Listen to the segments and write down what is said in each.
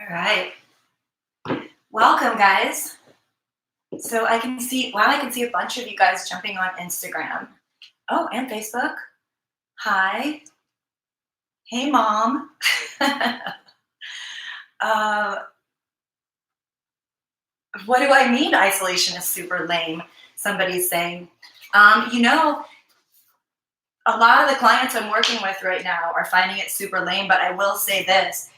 All right. Welcome, guys. So I can see, wow, I can see a bunch of you guys jumping on Instagram. Oh, and Facebook. Hi. Hey, Mom. uh, what do I mean isolation is super lame? Somebody's saying. Um, you know, a lot of the clients I'm working with right now are finding it super lame, but I will say this.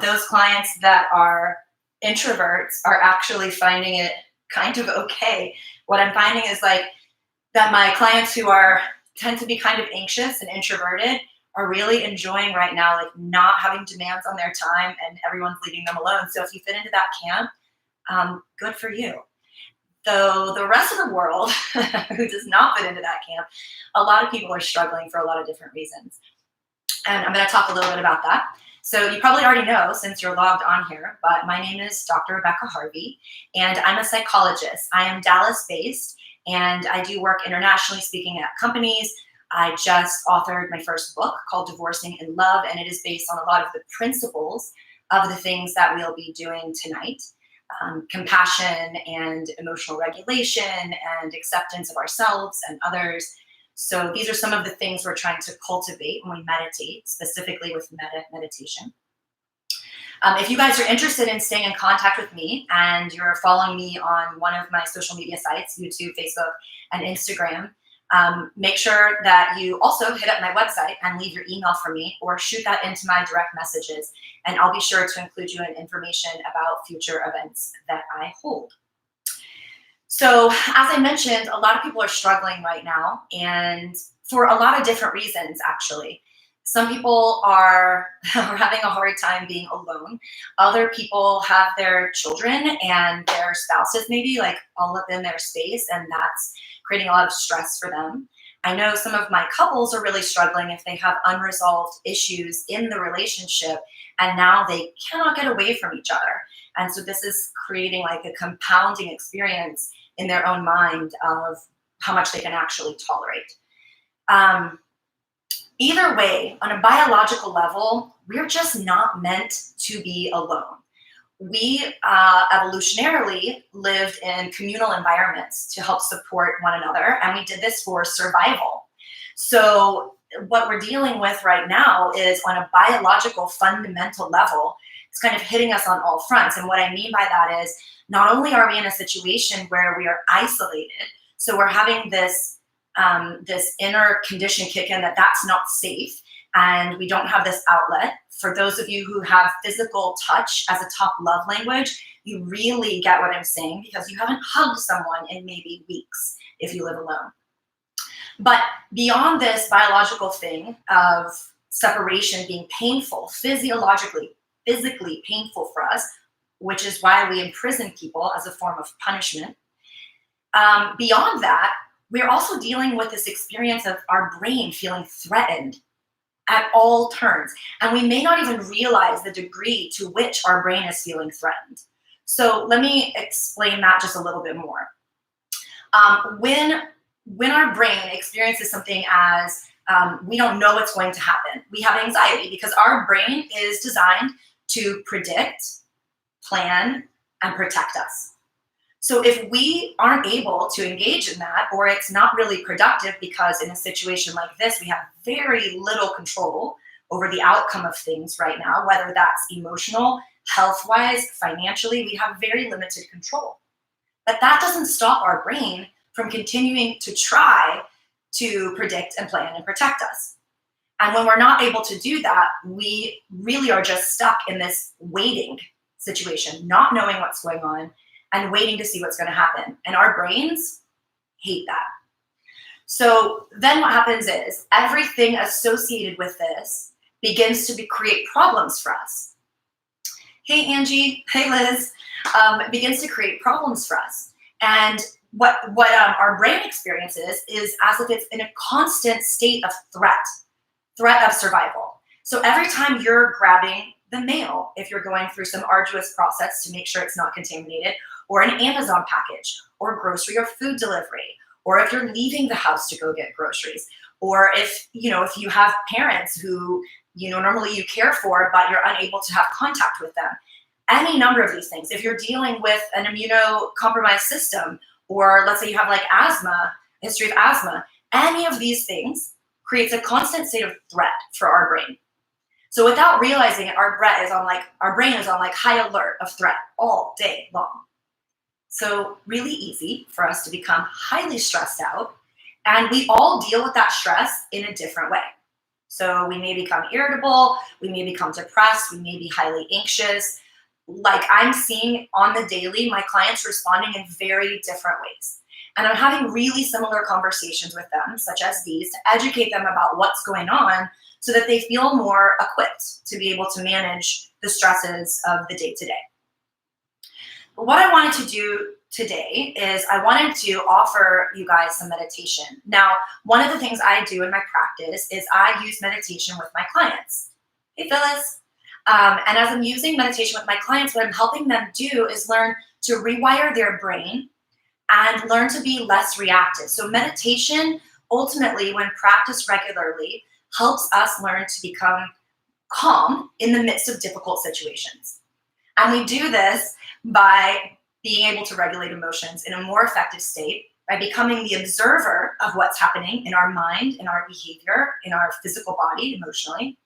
Those clients that are introverts are actually finding it kind of okay. What I'm finding is like that my clients who are tend to be kind of anxious and introverted are really enjoying right now, like not having demands on their time and everyone's leaving them alone. So if you fit into that camp, good for you. Though the rest of the world who does not fit into that camp, a lot of people are struggling for a lot of different reasons. And I'm going to talk a little bit about that. So you probably already know since you're logged on here, but my name is Dr. Rebecca Harvey, and I'm a psychologist. I am Dallas-based, and I do work internationally speaking at companies. I just authored my first book called Divorcing in Love, and it is based on a lot of the principles of the things that we'll be doing tonight. Compassion and emotional regulation and acceptance of ourselves and others. So these are some of the things we're trying to cultivate when we meditate, specifically with meditation. If you guys are interested in staying in contact with me and you're following me on one of my social media sites, YouTube, Facebook, and Instagram, make sure that you also hit up my website and leave your email for me or shoot that into my direct messages. And I'll be sure to include you in information about future events that I hold. So as I mentioned, a lot of people are struggling right now and for a lot of different reasons, actually. Some people are having a hard time being alone. Other people have their children and their spouses maybe like all up in their space, and that's creating a lot of stress for them. I know some of my couples are really struggling if they have unresolved issues in the relationship and now they cannot get away from each other. And so this is creating like a compounding experience in their own mind of how much they can actually tolerate. Either way, on a biological level, we're just not meant to be alone. We evolutionarily lived in communal environments to help support one another, and we did this for survival. So what we're dealing with right now is on a biological fundamental level, it's kind of hitting us on all fronts. And what I mean by that is not only are we in a situation where we are isolated, so we're having this inner condition kick in that that's not safe, and we don't have this outlet. For those of you who have physical touch as a top love language, you really get what I'm saying because you haven't hugged someone in maybe weeks if you live alone. But beyond this biological thing of separation being painful, physiologically, physically painful for us, which is why we imprison people as a form of punishment. Beyond that, we're also dealing with this experience of our brain feeling threatened at all turns. And we may not even realize the degree to which our brain is feeling threatened. So let me explain that just a little bit more. When our brain experiences something as we don't know what's going to happen, we have anxiety because our brain is designed to predict, plan, and protect us. So if we aren't able to engage in that, or it's not really productive because in a situation like this, we have very little control over the outcome of things right now, whether that's emotional, health-wise, financially, we have very limited control. But that doesn't stop our brain from continuing to try to predict and plan and protect us. And when we're not able to do that, we really are just stuck in this waiting situation, not knowing what's going on, and waiting to see what's going to happen. And our brains hate that. So then what happens is everything associated with this begins to create problems for us. Hey, Angie. Hey, Liz. It begins to create problems for us. And what our brain experiences is as if it's in a constant state of threat of survival. So every time you're grabbing the mail, if you're going through some arduous process to make sure it's not contaminated, or an Amazon package, or grocery or food delivery, or if you're leaving the house to go get groceries, or if you have parents who normally you care for, but you're unable to have contact with them. any number of these things. If you're dealing with an immunocompromised system, or let's say you have like asthma, history of asthma, any of these things creates a constant state of threat for our brain. So without realizing it, our brain is on like high alert of threat all day long. So really easy for us to become highly stressed out. And we all deal with that stress in a different way. So we may become irritable, we may become depressed, we may be highly anxious. Like I'm seeing on the daily, my clients responding in very different ways. And I'm having really similar conversations with them, such as these, to educate them about what's going on so that they feel more equipped to be able to manage the stresses of the day-to-day. But what I wanted to do today is I wanted to offer you guys some meditation. Now, one of the things I do in my practice is I use meditation with my clients. Hey, Phyllis. And as I'm using meditation with my clients, what I'm helping them do is learn to rewire their brain and learn to be less reactive. So meditation, ultimately, when practiced regularly, helps us learn to become calm in the midst of difficult situations. And we do this by being able to regulate emotions in a more effective state, by becoming the observer of what's happening in our mind, in our behavior, in our physical body, emotionally,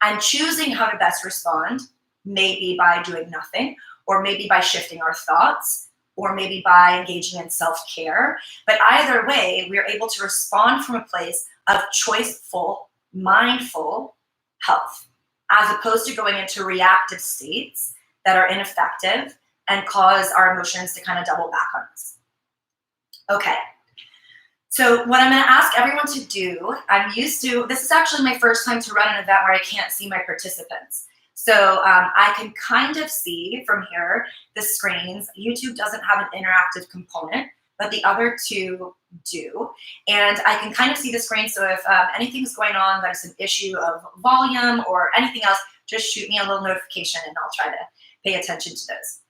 and choosing how to best respond, maybe by doing nothing, or maybe by shifting our thoughts, or maybe by engaging in self-care. But either way, we are able to respond from a place of choiceful, mindful health, as opposed to going into reactive states that are ineffective and cause our emotions to kind of double back on us. Okay, so what I'm going to ask everyone to do, this is actually my first time to run an event where I can't see my participants. So I can kind of see from here the screens. YouTube doesn't have an interactive component, but the other two do. And I can kind of see the screen. So if anything's going on, there's an issue of volume or anything else, just shoot me a little notification and I'll try to pay attention to those.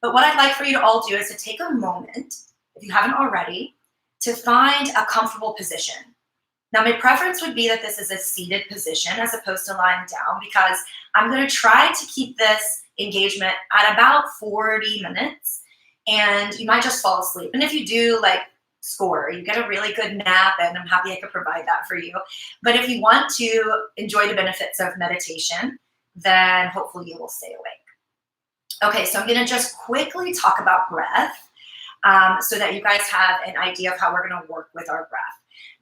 But what I'd like for you to all do is to take a moment, if you haven't already, to find a comfortable position. Now, my preference would be that this is a seated position as opposed to lying down, because I'm going to try to keep this engagement at about 40 minutes, and you might just fall asleep. And if you do, score, you get a really good nap, and I'm happy I could provide that for you. But if you want to enjoy the benefits of meditation, then hopefully you will stay awake. Okay, so I'm going to just quickly talk about breath so that you guys have an idea of how we're going to work with our breath.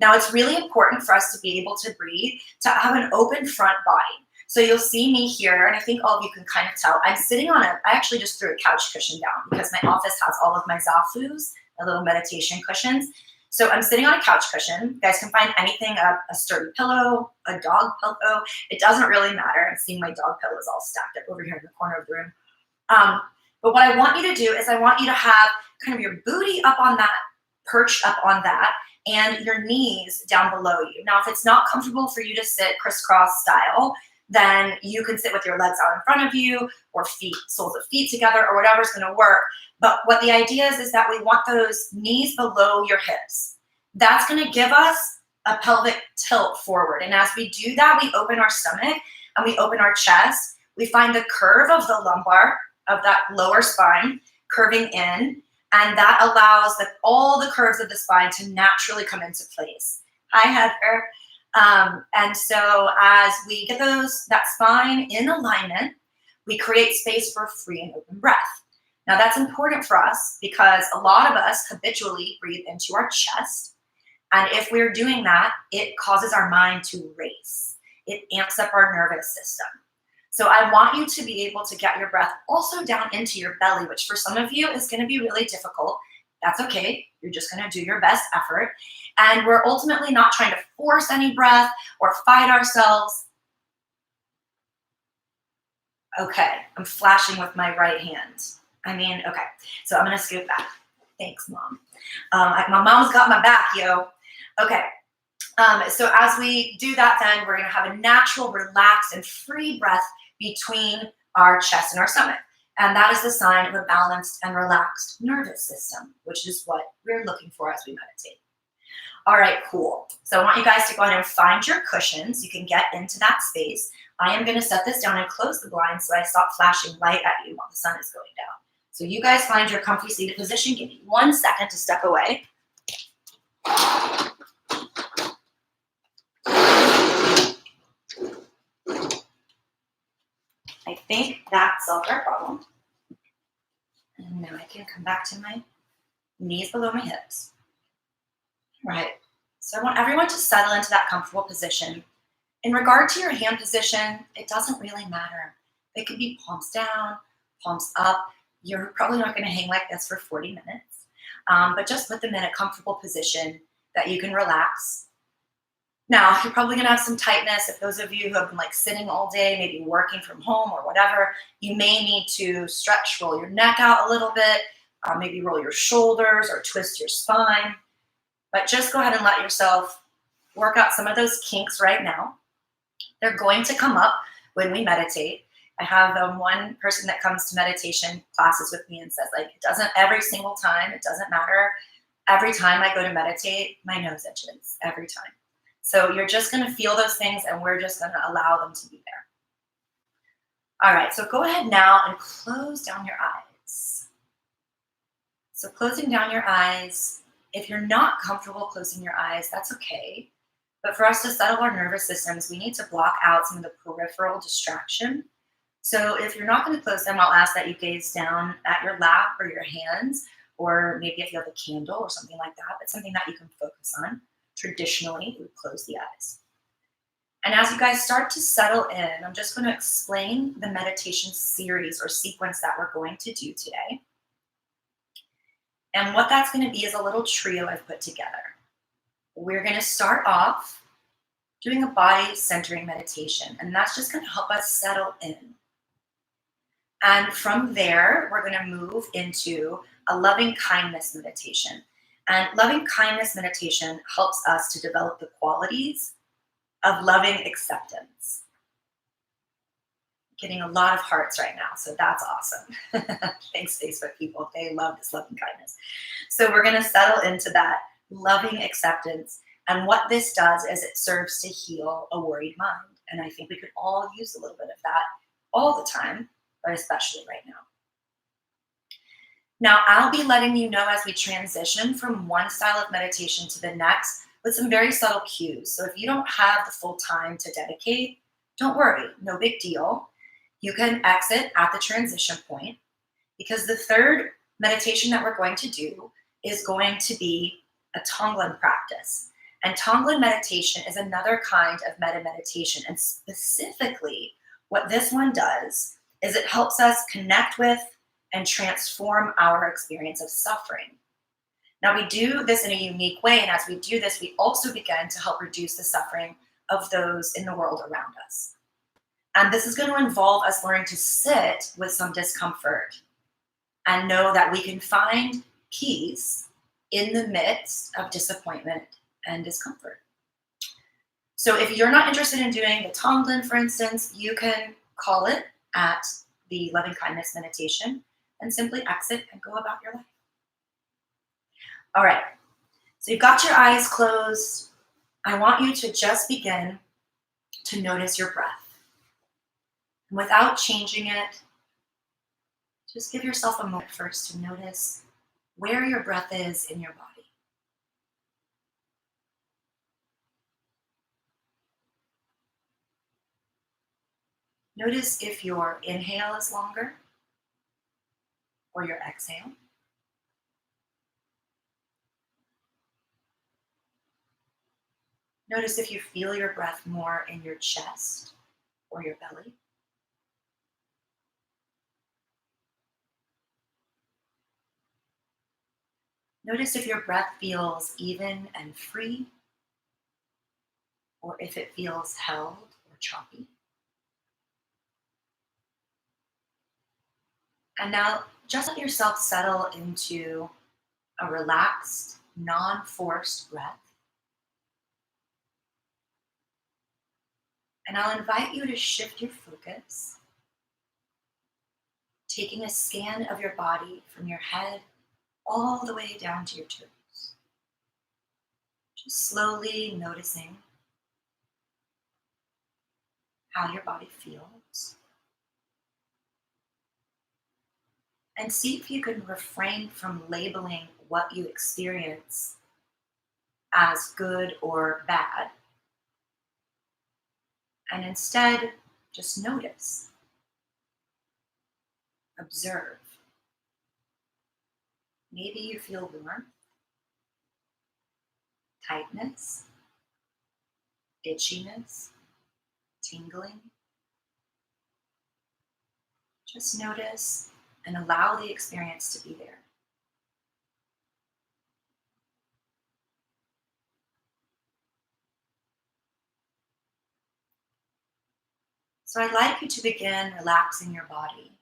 Now, it's really important for us to be able to breathe, to have an open front body. So you'll see me here, and I think all of you can kind of tell. I'm sitting on I actually just threw a couch cushion down because my office has all of my Zafus, the little meditation cushions. So I'm sitting on a couch cushion. You guys can find anything, a sturdy pillow, a dog pillow. It doesn't really matter. I'm seeing my dog pillows all stacked up over here in the corner of the room. But what I want you to do is I want you to have kind of your booty up on that, perched up on that, and your knees down below you. Now, if it's not comfortable for you to sit crisscross style, then you can sit with your legs out in front of you, or soles of feet together, or whatever's going to work. But what the idea is that we want those knees below your hips. That's going to give us a pelvic tilt forward. And as we do that, we open our stomach and we open our chest. We find the curve of the lumbar, of that lower spine, curving in, and that allows all the curves of the spine to naturally come into place. Hi, Heather. And so as we get that spine in alignment, we create space for free and open breath. Now, that's important for us because a lot of us habitually breathe into our chest. And if we're doing that, it causes our mind to race. It amps up our nervous system. So I want you to be able to get your breath also down into your belly, which for some of you is going to be really difficult. That's okay. You're just going to do your best effort. And we're ultimately not trying to force any breath or fight ourselves. Okay, I'm flashing with my right hand. Okay. So I'm going to scoot back. Thanks, Mom. My mom's got my back, yo. Okay. So as we do that, then we're going to have a natural, relaxed, and free breath between our chest and our stomach. And that is the sign of a balanced and relaxed nervous system, which is what we're looking for as we meditate. All right, cool. So I want you guys to go ahead and find your cushions. You can get into that space. I am going to set this down and close the blinds so I stop flashing light at you while the sun is going down. So you guys find your comfy seated position. Give me 1 second to step away. I think that solved our problem. And now I can come back to my knees below my hips. All right. So I want everyone to settle into that comfortable position. In regard to your hand position, it doesn't really matter. It could be palms down, palms up. You're probably not going to hang like this for 40 minutes, but just put them in a comfortable position that you can relax. Now, you're probably going to have some tightness. If those of you who have been like sitting all day, maybe working from home or whatever, you may need to stretch, roll your neck out a little bit, maybe roll your shoulders or twist your spine. But just go ahead and let yourself work out some of those kinks right now. They're going to come up when we meditate. I have one person that comes to meditation classes with me and says, like, it doesn't every single time, it doesn't matter. Every time I go to meditate, my nose itches every time. So you're just going to feel those things and we're just going to allow them to be there. All right, so go ahead now and close down your eyes. So closing down your eyes, if you're not comfortable closing your eyes, that's okay. But for us to settle our nervous systems, we need to block out some of the peripheral distraction. So if you're not going to close them, I'll ask that you gaze down at your lap or your hands, or maybe if you have a candle or something like that, but something that you can focus on. Traditionally, we would close the eyes. And as you guys start to settle in, I'm just going to explain the meditation series or sequence that we're going to do today. And what that's going to be is a little trio I've put together. We're going to start off doing a body centering meditation, and that's just going to help us settle in. And from there, we're going to move into a loving kindness meditation. And loving kindness meditation helps us to develop the qualities of loving acceptance. Getting a lot of hearts right now, so that's awesome. Thanks, Facebook people. They love this loving kindness. So we're going to settle into that loving acceptance. And what this does is it serves to heal a worried mind. And I think we could all use a little bit of that all the time, but especially right now. Now, I'll be letting you know as we transition from one style of meditation to the next with some very subtle cues. So if you don't have the full time to dedicate, don't worry, no big deal. You can exit at the transition point, because the third meditation that we're going to do is going to be a Tonglen practice. And Tonglen meditation is another kind of metta meditation. And specifically, what this one does is it helps us connect with and transform our experience of suffering. Now, we do this in a unique way, and as we do this, we also begin to help reduce the suffering of those in the world around us. And this is going to involve us learning to sit with some discomfort and know that we can find peace in the midst of disappointment and discomfort. So if you're not interested in doing the Tonglen, for instance, you can call it at the loving kindness meditation and simply exit and go about your life. All right, so you've got your eyes closed. I want you to just begin to notice your breath. And without changing it, just give yourself a moment first to notice where your breath is in your body. Notice if your inhale is longer or your exhale. Notice if you feel your breath more in your chest or your belly. Notice if your breath feels even and free, or if it feels held or choppy. And now just let yourself settle into a relaxed, non-forced breath. And I'll invite you to shift your focus, taking a scan of your body from your head all the way down to your toes. Just slowly noticing how your body feels, and see if you can refrain from labeling what you experience as good or bad, and instead just notice, observe. Maybe you feel warmth, tightness, itchiness, tingling. Just notice and allow the experience to be there. So I'd like you to begin relaxing your body.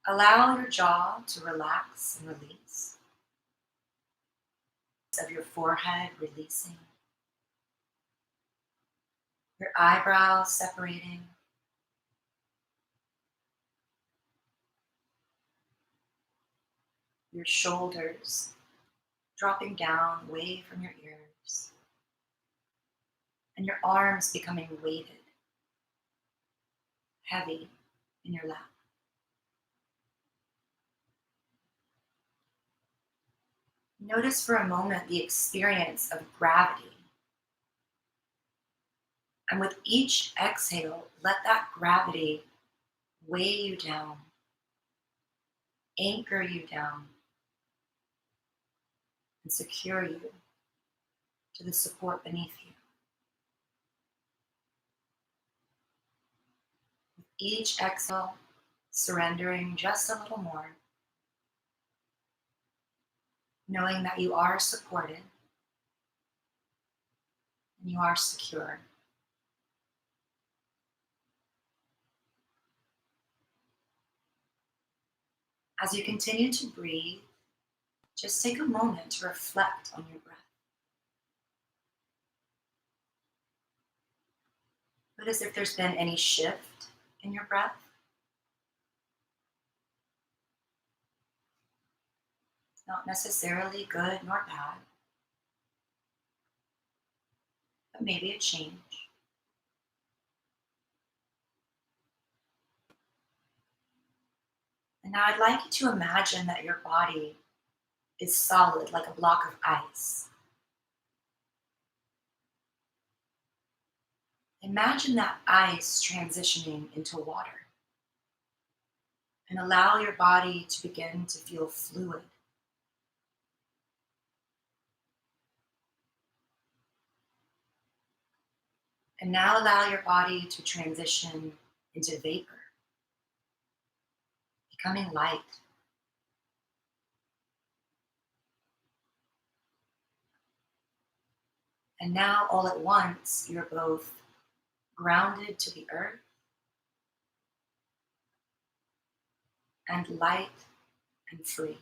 Allow your jaw to relax and release, of your forehead releasing, your eyebrows separating, your shoulders dropping down away from your ears, and your arms becoming weighted, heavy in your lap. Notice for a moment the experience of gravity. And with each exhale, let that gravity weigh you down, anchor you down, and secure you to the support beneath you. With each exhale, surrendering just a little more, knowing that you are supported and you are secure. As you continue to breathe, just take a moment to reflect on your breath. Notice if there's been any shift in your breath. Not necessarily good nor bad, but maybe a change. And now I'd like you to imagine that your body is solid like a block of ice. Imagine that ice transitioning into water and allow your body to begin to feel fluid. And now allow your body to transition into vapor, becoming light. And now all at once, you're both grounded to the earth and light and free.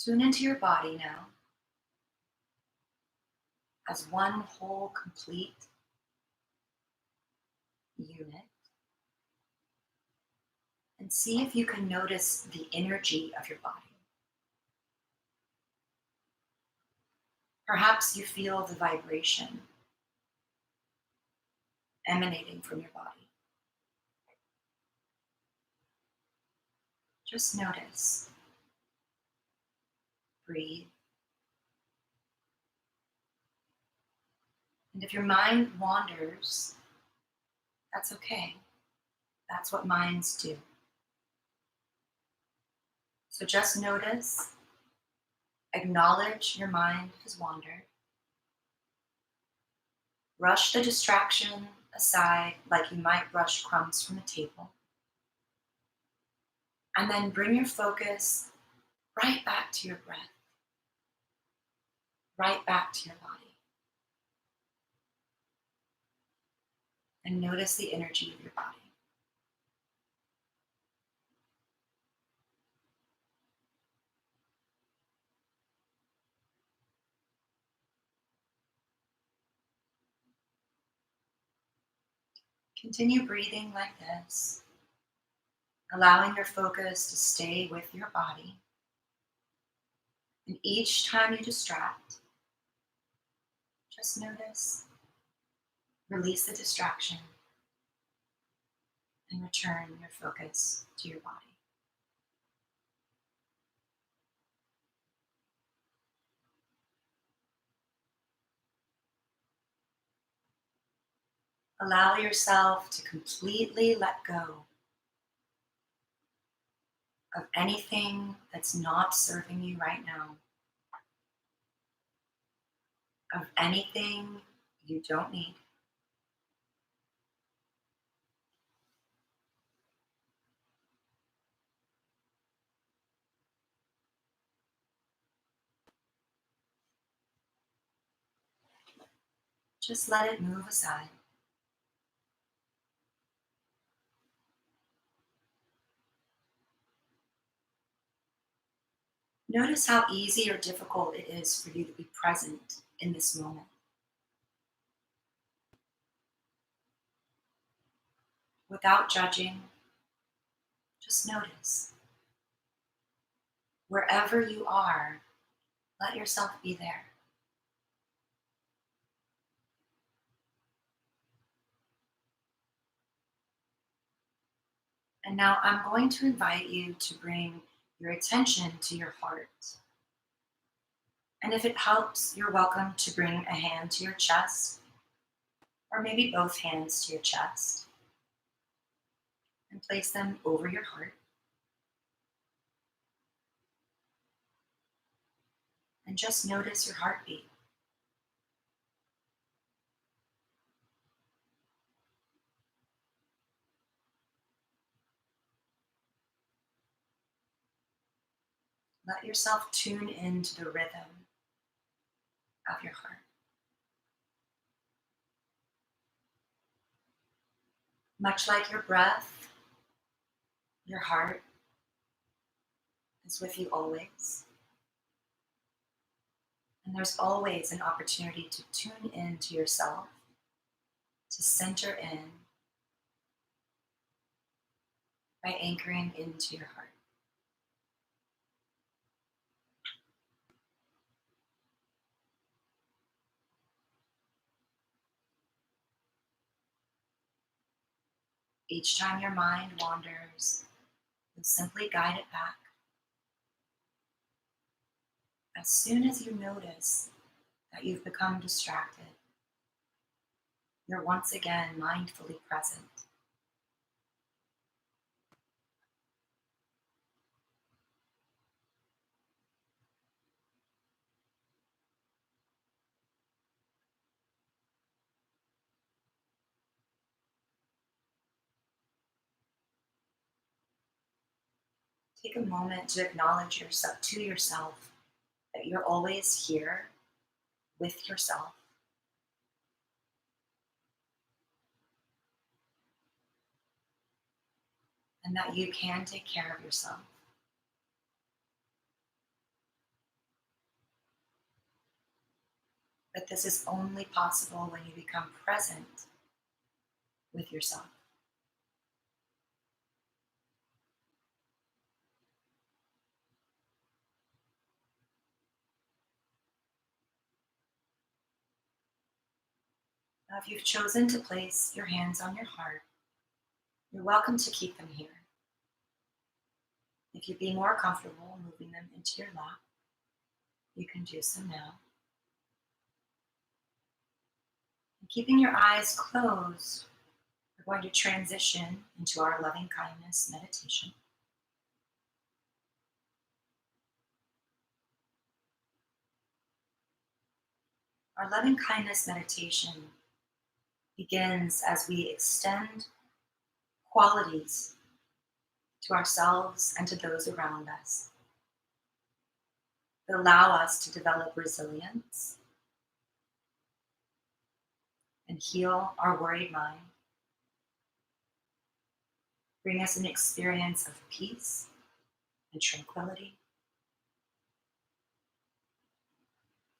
Tune into your body now as one whole, complete unit. And see if you can notice the energy of your body. Perhaps you feel the vibration emanating from your body. Just notice. Breathe. And if your mind wanders, that's okay. That's what minds do. So just notice, acknowledge your mind has wandered. Brush the distraction aside like you might brush crumbs from a table. And then bring your focus right back to your breath, right back to your body. And notice the energy of your body. Continue breathing like this. allowing your focus to stay with your body. And each time you distract, just notice, release the distraction, and return your focus to your body. Allow yourself to completely let go of anything that's not serving you right now, of anything you don't need. Just let it move aside. Notice how easy or difficult it is for you to be present in this moment. Without judging, just notice. Wherever you are, let yourself be there. And now I'm going to invite you to bring your attention to your heart. And if it helps, you're welcome to bring a hand to your chest, or maybe both hands to your chest, and place them over your heart. And just notice your heartbeat. Let yourself tune into the rhythm of your heart. Much like your breath, your heart is with you always. And there's always an opportunity to tune into yourself, to center in by anchoring into your heart. Each time your mind wanders, you'll simply guide it back. As soon as you notice that you've become distracted, you're once again mindfully present. Take a moment to acknowledge yourself that you're always here with yourself, and that you can take care of yourself. But this is only possible when you become present with yourself. Now, if you've chosen to place your hands on your heart, you're welcome to keep them here. If you'd be more comfortable moving them into your lap, you can do so now. And keeping your eyes closed, we're going to transition into our loving kindness meditation. Our loving kindness meditation begins as we extend qualities to ourselves and to those around us that allow us to develop resilience and heal our worried mind, bring us an experience of peace and tranquility,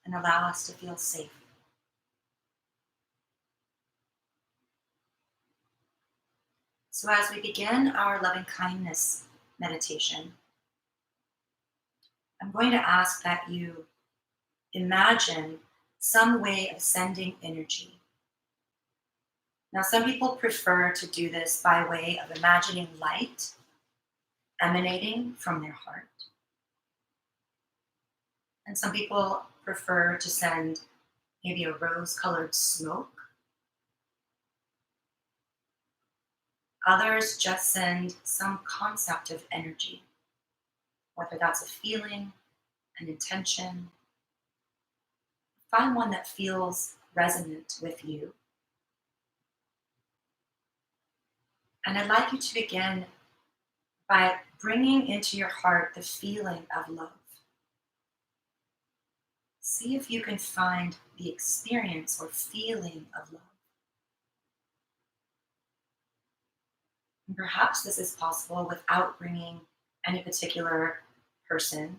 and allow us to feel safe. So, as we begin our loving kindness meditation, I'm going to ask that you imagine some way of sending energy. Now, some people prefer to do this by way of imagining light emanating from their heart. And some people prefer to send maybe a rose colored smoke. Others just send some concept of energy, whether that's a feeling, an intention. Find one that feels resonant with you. And I'd like you to begin by bringing into your heart the feeling of love. See if you can find the experience or feeling of love. And perhaps this is possible without bringing any particular person,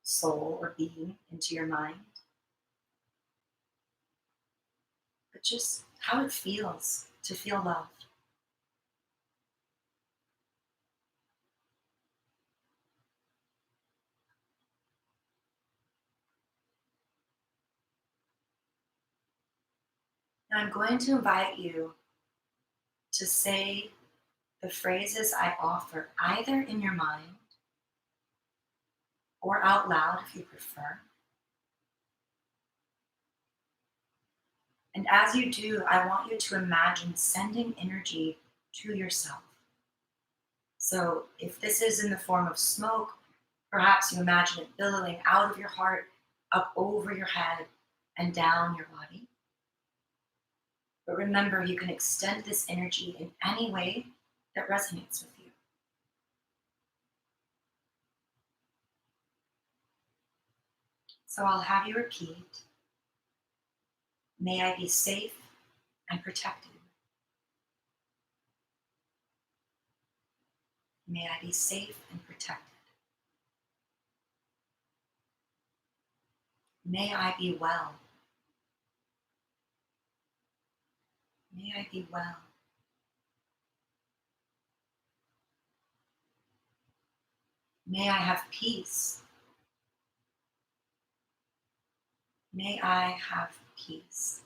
soul, or being into your mind, but just how it feels to feel loved. Now I'm going to invite you to say the phrases I offer either in your mind or out loud if you prefer. And as you do, I want you to imagine sending energy to yourself. So if this is in the form of smoke, perhaps you imagine it billowing out of your heart, up over your head, and down your body. But remember, you can extend this energy in any way that resonates with you. So I'll have you repeat, may I be safe and protected. May I be safe and protected. May I be well. May I be well. May I have peace. May I have peace.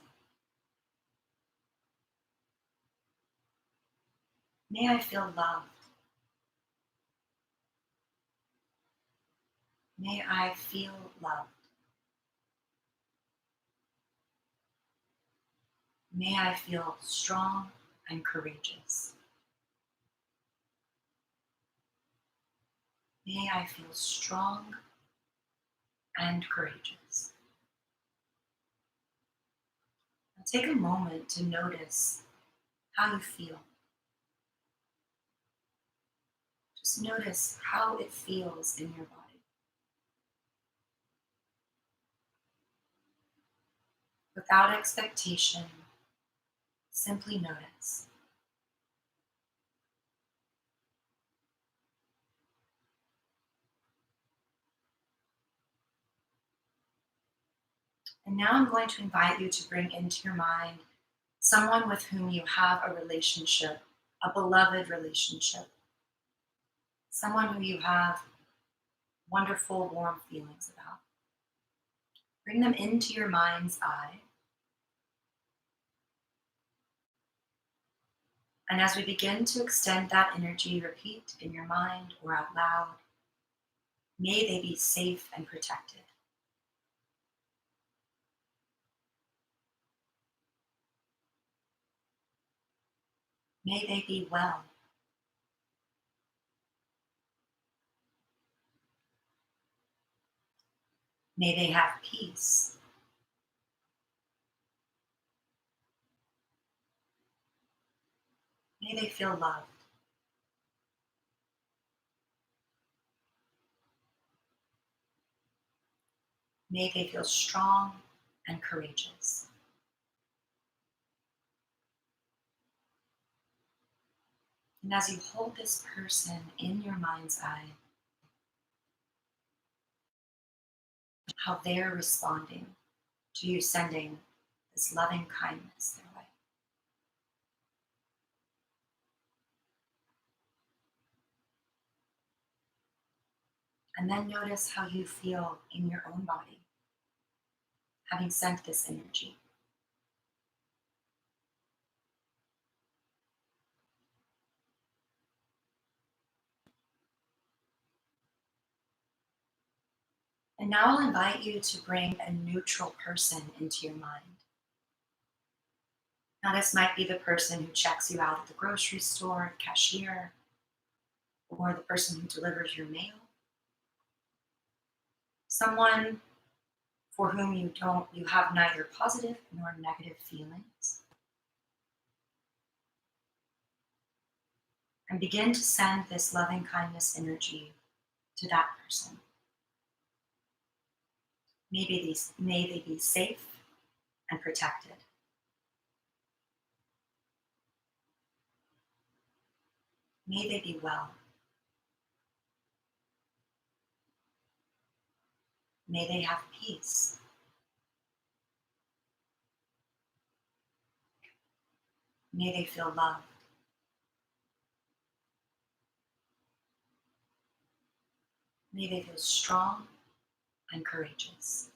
May I feel loved. May I feel loved. May I feel strong and courageous. May I feel strong and courageous. Now take a moment to notice how you feel. Just notice how it feels in your body. Without expectation, simply notice. And now I'm going to invite you to bring into your mind someone with whom you have a relationship, a beloved relationship, someone who you have wonderful, warm feelings about. Bring them into your mind's eye. And as we begin to extend that energy, repeat in your mind or out loud, may they be safe and protected. May they be well. May they have peace. May they feel loved. May they feel strong and courageous. And as you hold this person in your mind's eye, how they're responding to you sending this loving kindness their way. And then notice how you feel in your own body, having sent this energy. And now I'll invite you to bring a neutral person into your mind. Now, this might be the person who checks you out at the grocery store, cashier, or the person who delivers your mail. Someone for whom you have neither positive nor negative feelings. And begin to send this loving kindness energy to that person. May they be safe and protected. May they be well. May they have peace. May they feel loved. May they feel strong and courageous.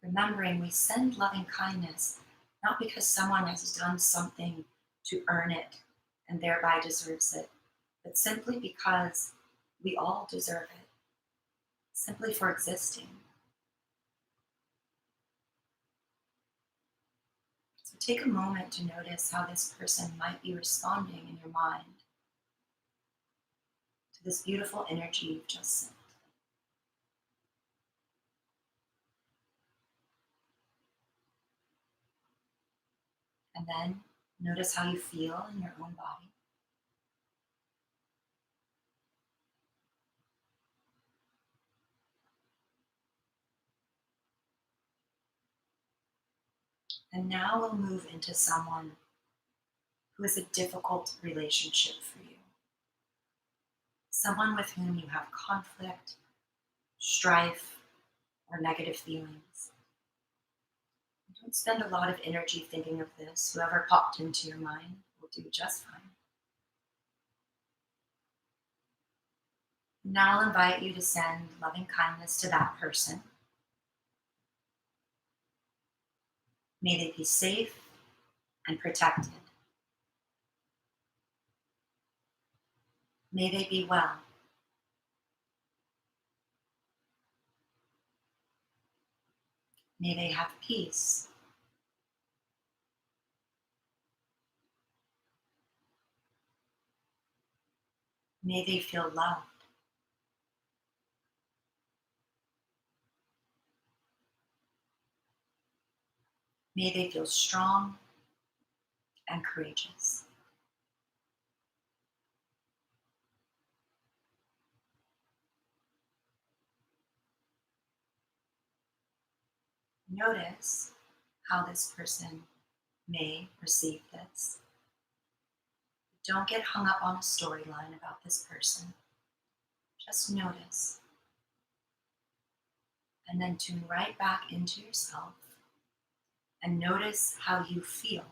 Remembering we send loving kindness not because someone has done something to earn it and thereby deserves it, but simply because we all deserve it, simply for existing. So take a moment to notice how this person might be responding in your mind to this beautiful energy you've just sent. And then notice how you feel in your own body. And now we'll move into someone who is a difficult relationship for you. Someone with whom you have conflict, strife, or negative feelings. Don't spend a lot of energy thinking of this. Whoever popped into your mind will do just fine. Now I'll invite you to send loving kindness to that person. May they be safe and protected. May they be well. May they have peace. May they feel loved. May they feel strong and courageous. Notice how this person may receive this. Don't get hung up on a storyline about this person. Just notice. And then tune right back into yourself and notice how you feel.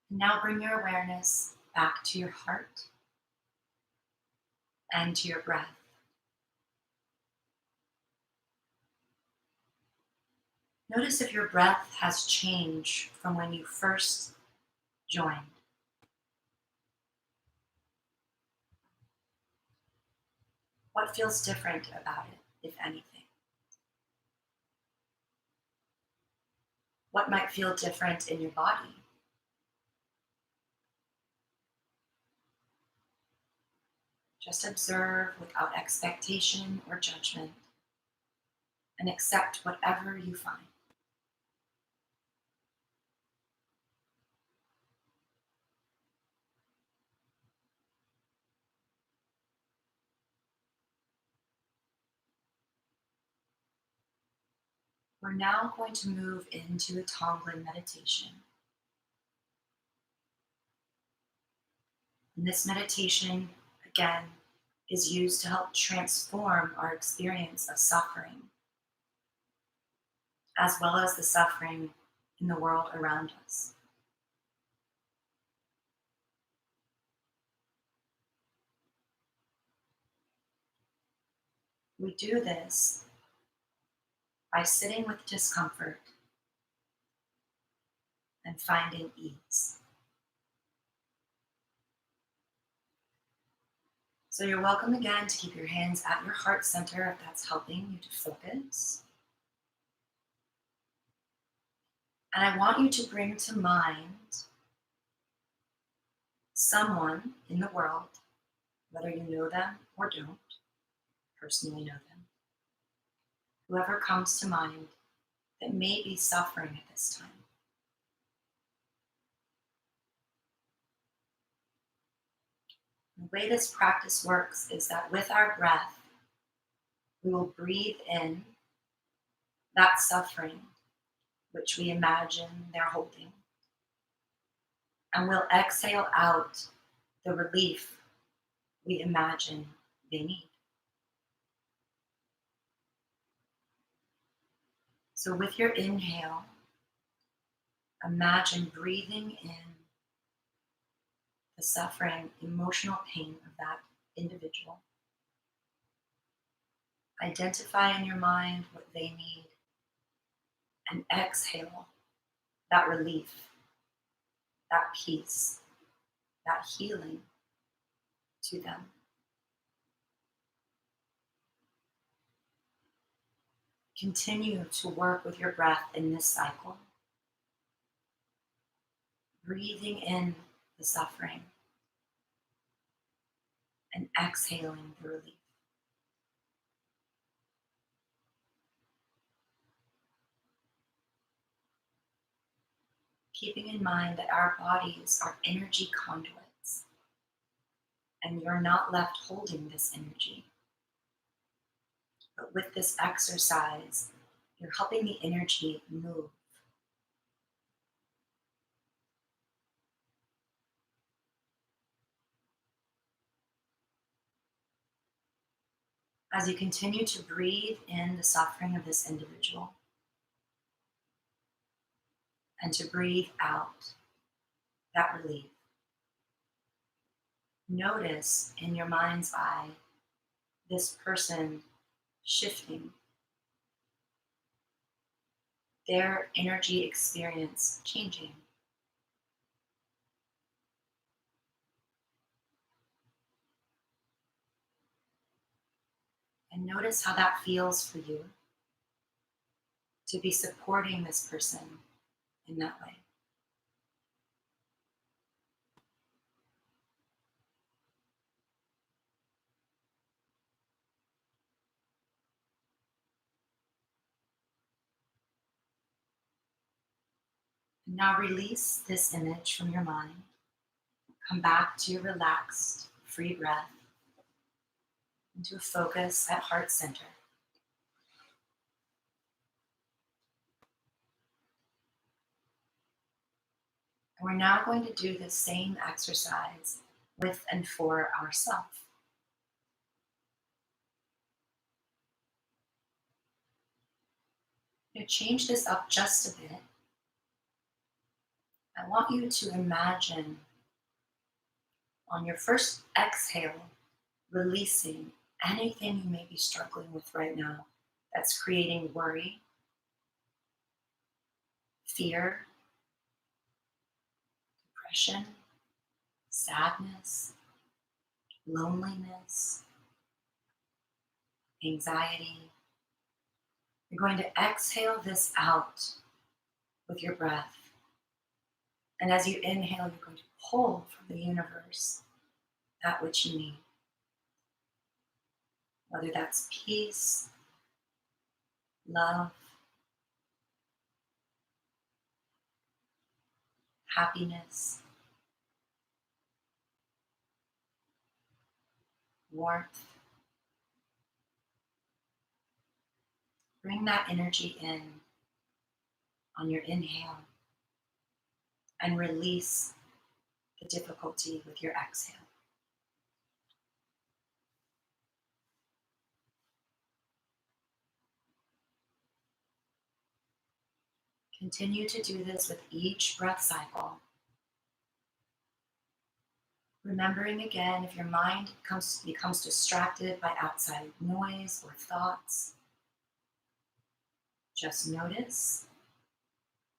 And now bring your awareness back to your heart and to your breath. Notice if your breath has changed from when you first joined. What feels different about it, if anything? What might feel different in your body? Just observe without expectation or judgment and accept whatever you find. We're now going to move into a Tonglen meditation. And this meditation, again, is used to help transform our experience of suffering, as well as the suffering in the world around us. We do this by sitting with discomfort and finding ease. So you're welcome again to keep your hands at your heart center if that's helping you to focus. And I want you to bring to mind someone in the world, whether you know them or don't personally know them, whoever comes to mind that may be suffering at this time. The way this practice works is that with our breath, we will breathe in that suffering which we imagine they're holding, and we'll exhale out the relief we imagine they need. So with your inhale, imagine breathing in the suffering, emotional pain of that individual. Identify in your mind what they need, and exhale that relief, that peace, that healing to them. Continue to work with your breath in this cycle, breathing in the suffering and exhaling the relief. Keeping in mind that our bodies are energy conduits, and you're not left holding this energy. But with this exercise, you're helping the energy move. As you continue to breathe in the suffering of this individual and to breathe out that relief, notice in your mind's eye this person shifting, their energy experience changing. And notice how that feels for you to be supporting this person in that way. And now release this image from your mind. Come back to your relaxed, free breath into a focus at heart center. And we're now going to do the same exercise with and for ourselves. To change this up just a bit, I want you to imagine on your first exhale, releasing anything you may be struggling with right now that's creating worry, fear, depression, sadness, loneliness, anxiety. You're going to exhale this out with your breath. And as you inhale, you're going to pull from the universe that which you need. Whether that's peace, love, happiness, warmth. Bring that energy in on your inhale and release the difficulty with your exhale. Continue to do this with each breath cycle. Remembering again, if your mind becomes distracted by outside noise or thoughts, just notice,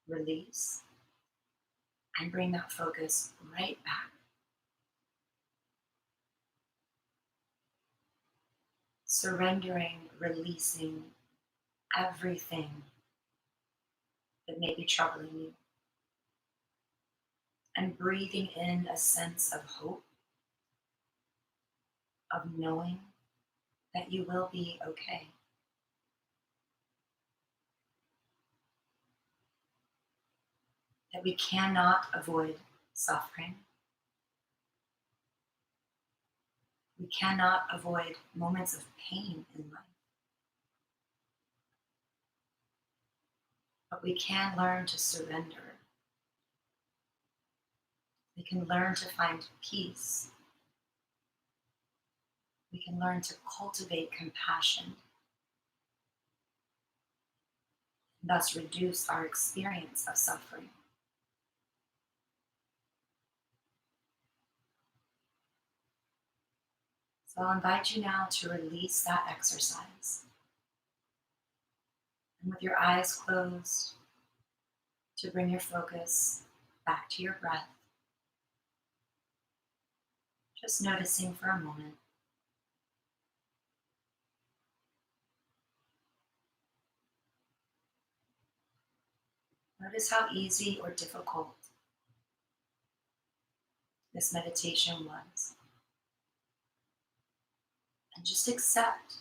release, and bring that focus right back. Surrendering, releasing everything that may be troubling you, and breathing in a sense of hope, of knowing that you will be okay. That we cannot avoid suffering. We cannot avoid moments of pain in life. But we can learn to surrender. We can learn to find peace. We can learn to cultivate compassion, and thus reduce our experience of suffering. So I'll invite you now to release that exercise. And with your eyes closed, to bring your focus back to your breath. Just noticing for a moment. Notice how easy or difficult this meditation was. And just accept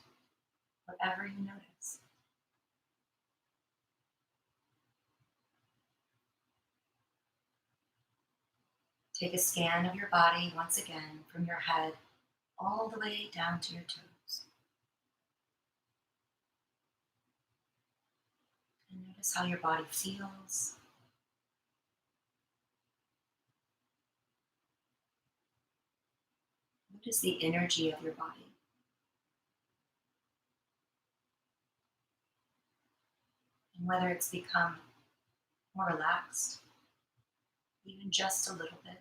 whatever you notice. Take a scan of your body once again from your head all the way down to your toes. And notice how your body feels. Notice the energy of your body. And whether it's become more relaxed, even just a little bit.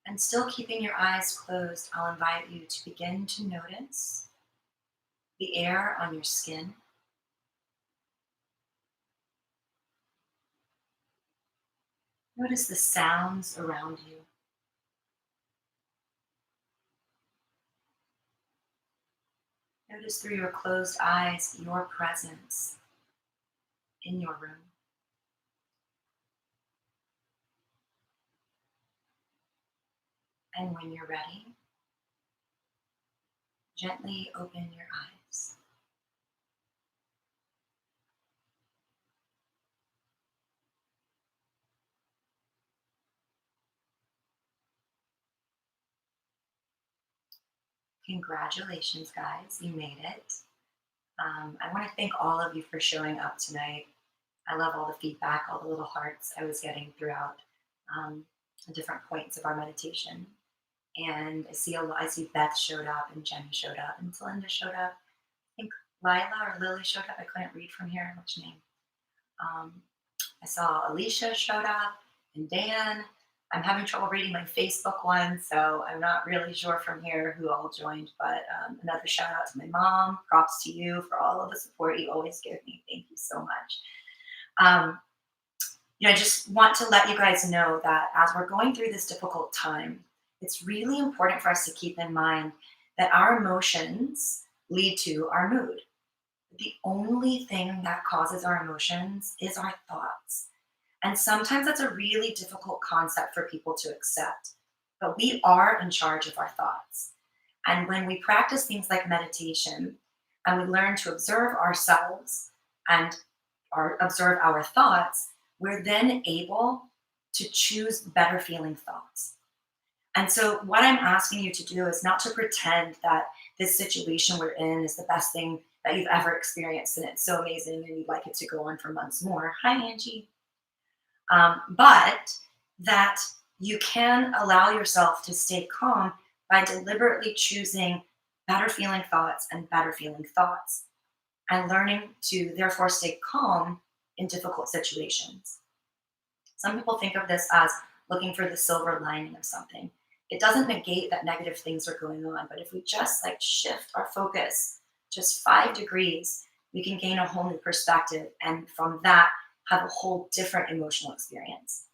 And still keeping your eyes closed, I'll invite you to begin to notice the air on your skin. Notice the sounds around you. Notice through your closed eyes your presence in your room. And when you're ready, gently open your eyes. Congratulations, guys, you made it. I want to thank all of you for showing up tonight. I love all the feedback, all the little hearts I was getting throughout the different points of our meditation. And I see Beth showed up, and Jenny showed up, and Linda showed up. I think Lila or Lily showed up. I couldn't read from here. Which name? I saw Alicia showed up, and Dan. I'm having trouble reading my Facebook one, so I'm not really sure from here who all joined, but another shout out to my mom. Props to you for all of the support you always give me. Thank you so much. I just want to let you guys know that as we're going through this difficult time, it's really important for us to keep in mind that our emotions lead to our mood. The only thing that causes our emotions is our thoughts. And sometimes that's a really difficult concept for people to accept. But we are in charge of our thoughts. And when we practice things like meditation and we learn to observe ourselves and observe our thoughts, we're then able to choose better feeling thoughts. And so what I'm asking you to do is not to pretend that this situation we're in is the best thing that you've ever experienced and it's so amazing and you'd like it to go on for months more. Hi, Angie. But that you can allow yourself to stay calm by deliberately choosing better feeling thoughts and better feeling thoughts, and learning to therefore stay calm in difficult situations. Some people think of this as looking for the silver lining of something. It doesn't negate that negative things are going on, but if we just like shift our focus just 5 degrees, we can gain a whole new perspective, and from that, have a whole different emotional experience.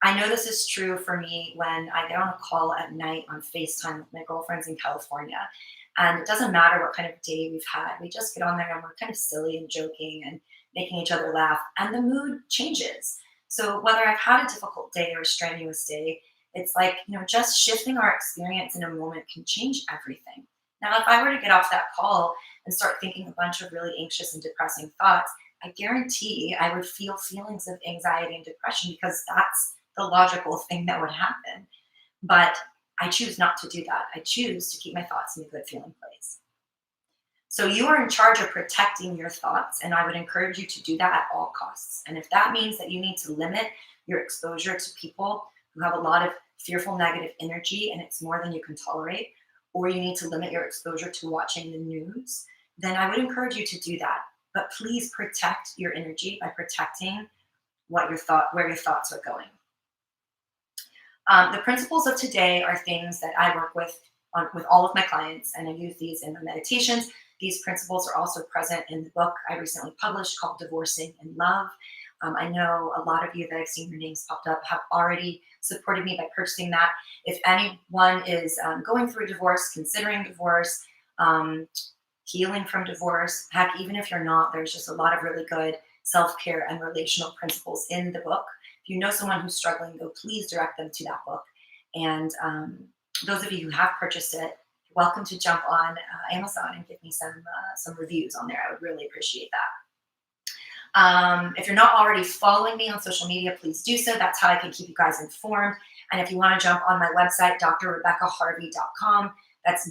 I know this is true for me when I get on a call at night on FaceTime with my girlfriends in California. And it doesn't matter what kind of day we've had. We just get on there and we're kind of silly and joking and making each other laugh, and the mood changes. So whether I've had a difficult day or a strenuous day, it's like, just shifting our experience in a moment can change everything. Now, if I were to get off that call and start thinking a bunch of really anxious and depressing thoughts, I guarantee I would feel feelings of anxiety and depression, because that's the logical thing that would happen. But I choose not to do that. I choose to keep my thoughts in a good feeling place. So you are in charge of protecting your thoughts, and I would encourage you to do that at all costs. And if that means that you need to limit your exposure to people who have a lot of fearful negative energy and it's more than you can tolerate, or you need to limit your exposure to watching the news, then I would encourage you to do that. But please protect your energy by protecting where your thoughts are going. The principles of today are things that I work with all of my clients, and I use these in my meditations. These principles are also present in the book I recently published called Divorcing in Love. I know a lot of you that I've seen your names popped up have already supported me by purchasing that. If anyone is going through a divorce, considering divorce, healing from divorce, heck, even if you're not, there's just a lot of really good self-care and relational principles in the book. If you know someone who's struggling, though, please direct them to that book. And those of you who have purchased it, you're welcome to jump on Amazon and give me some reviews on there. I would really appreciate that. If you're not already following me on social media, please do so. That's how I can keep you guys informed. And if you want to jump on my website, drrebeccaharvey.com, that's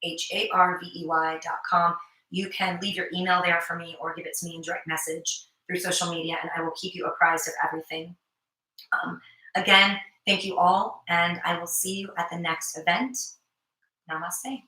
DRREBECCAHARVEY.com. You can leave your email there for me or give it to me in direct message through social media, and I will keep you apprised of everything. Again, thank you all, and I will see you at the next event. Namaste.